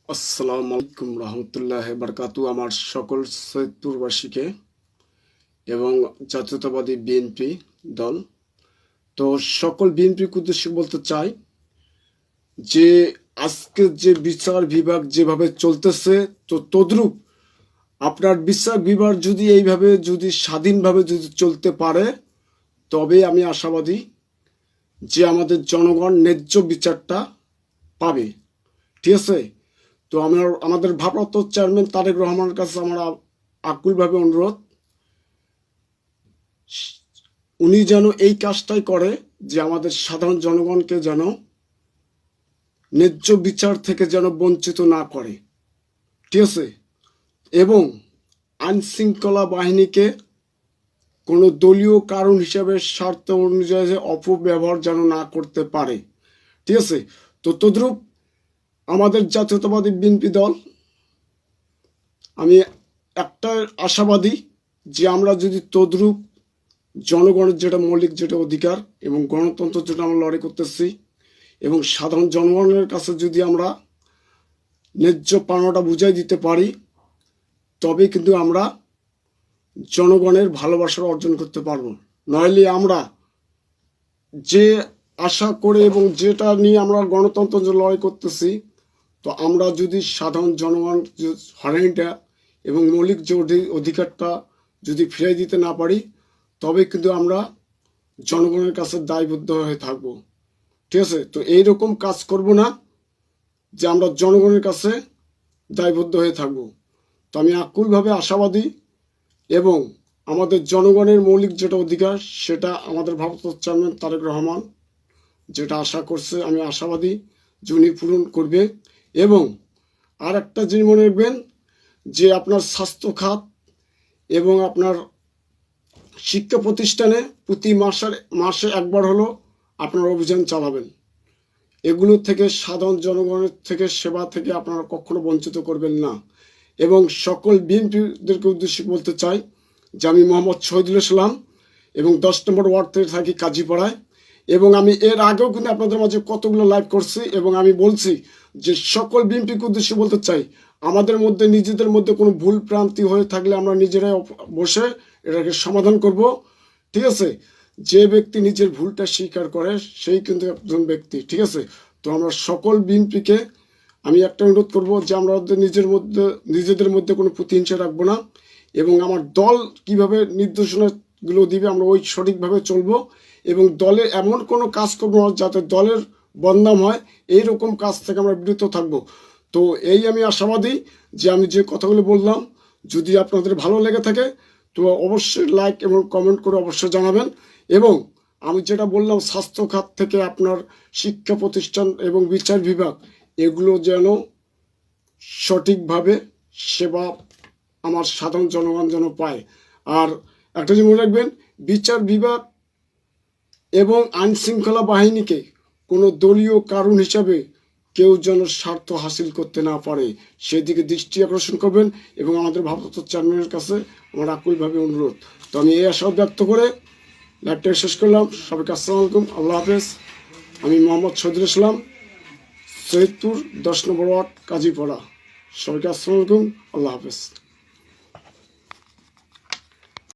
আসসালামু আলাইকুম রহমতুল্লাহ বারকাতু। আমার সকল সৈয়দপুরবাসীকে এবং জাতীয়তাবাদী বিএনপি দল, তো সকল বিএনপির উদ্দেশ্যে বলতে চাই যে আজকে যে বিচার বিভাগ যেভাবে চলতেছে, তো তদ্রূপ আপনার বিচার বিভাগ যদি এইভাবে যদি স্বাধীনভাবে যদি চলতে পারে, তবে আমি আশাবাদী যে আমাদের জনগণ ন্যায্য বিচারটা পাবে। ঠিক আছে? তো আমাদের ভারপ্রাপ্ত চেয়ারম্যান তারেক রহমানের কাছে আমার আকুলভাবে অনুরোধ, উনি যেন এই কাজটাই করে যে আমাদের সাধারণ জনগণকে যেন ন্যায্য বিচার থেকে যেন বঞ্চিত না করে। ঠিক আছে? এবং আইন শৃঙ্খলা বাহিনীকে কোনো দলীয় কারণ হিসাবে স্বার্থ অনুযায়ী অপব্যবহার যেন না করতে পারে। ঠিক আছে? তো তদ্রূপ আমাদের জাতীয়তাবাদী বিএনপি দল, আমি একটা আশাবাদী যে আমরা যদি তদ্রূপ জনগণের যেটা মৌলিক যেটা অধিকার এবং গণতন্ত্র যেটা আমরা লড়াই করতেছি, এবং সাধারণ জনগণের কাছে যদি আমরা ন্যায্য পাওনাটা বুঝাই দিতে পারি, তবে কিন্তু আমরা জনগণের ভালোবাসা অর্জন করতে পারবো। নইলে আমরা যে আশা করে এবং যেটা নিয়ে আমরা গণতন্ত্র যে লড়াই করতেছি, তো আমরা যদি সাধারণ জনগণ হয়রানিটা এবং মৌলিক যে অধিকারটা যদি ফিরিয়ে দিতে না পারি, তবে কিন্তু আমরা জনগণের কাছে দায়বদ্ধ হয়ে থাকব। ঠিক আছে? তো এইরকম কাজ করব না যে আমরা জনগণের কাছে দায়বদ্ধ হয়ে থাকব। তো আমি আকুলভাবে আশাবাদী, এবং আমাদের জনগণের মৌলিক যেটা অধিকার সেটা আমাদের ভারপ্রাপ্ত চেয়ারম্যান তারেক রহমান যেটা আশা করছে, আমি আশাবাদী যে উনি পূরণ করবে। এবং আর একটা জিনিস মনে রাখবেন যে আপনার স্বাস্থ্য খাত এবং আপনার শিক্ষা প্রতিষ্ঠানে প্রতি মাসে একবার হলো আপনারা অভিযান চালাবেন। এগুলো থেকে সাধারণ জনগণের থেকে সেবা থেকে আপনারা কখনো বঞ্চিত করবেন না। এবং সকল বিএনপিদেরকে উদ্দেশ্যে বলতে চাই যে আমি মোহাম্মদ শহীদুল ইসলাম এবং 10 নম্বর ওয়ার্ড থেকে থাকি কাজীপাড়ায়, এবং আমি এর আগেও কিন্তু আপনাদের মাঝে কতগুলো লাইভ করছি, এবং আমি বলছি যে সকল বিএনপিকে উদ্দেশ্যে বলতে চাই আমাদের মধ্যে নিজেদের মধ্যে কোনো ভুল ভ্রান্তি হয়ে থাকলে আমরা নিজেরাই বসে এটাকে সমাধান করব। ঠিক আছে? যে ব্যক্তি নিজের ভুলটা স্বীকার করে সেই কিন্তু একজন ব্যক্তি। ঠিক আছে? তো আমরা সকল বিএনপিকে আমি একটা অনুরোধ করব যে আমরা নিজেদের মধ্যে কোনো প্রতিহিংসা রাখবো না, এবং আমার দল কিভাবে নির্দেশনাগুলো দিবে আমরা ওই সঠিকভাবে চলবো, এবং দলে এমন কোনো কাজ করবো না যাতে দলের বদনাম হয়, এইরকম কাজ থেকে আমরা বিরত থাকবো। তো এই আমি আশাবাদী যে আমি যে কথাগুলো বললাম যদি আপনাদের ভালো লেগে থাকে, তো অবশ্যই লাইক এবং কমেন্ট করে অবশ্যই জানাবেন। এবং আমি যেটা বললাম স্বাস্থ্য খাত থেকে আপনার শিক্ষা প্রতিষ্ঠান এবং বিচার বিভাগ, এগুলো যেন সঠিকভাবে সেবা আমার সাধারণ জনগণ যেন পায়। আর একটা জিনিস মনে রাখবেন, বিচার বিভাগ এবং আইন শৃঙ্খলা বাহিনীকে কোনো দলীয় কারণ হিসাবে কেউ যেন স্বার্থ হাসিল করতে না পারে, সেদিকে দৃষ্টি আকর্ষণ করবেন। এবং আমাদের ভারপ্রাপ্ত চেয়ারম্যানের কাছে আমার আকুলভাবে অনুরোধ। তো আমি এই আশা ব্যক্ত করে লাইভটা শেষ করলাম। সবাইকে আসসালামু আলাইকুম, আল্লাহ হাফেজ। আমি মোহাম্মদ শহীদুল ইসলাম, সৈয়দপুর 10 নম্বর ওয়ার্ড কাজীপাড়া। সবাইকে আসসালামু আলাইকুম, আল্লাহ হাফেজ।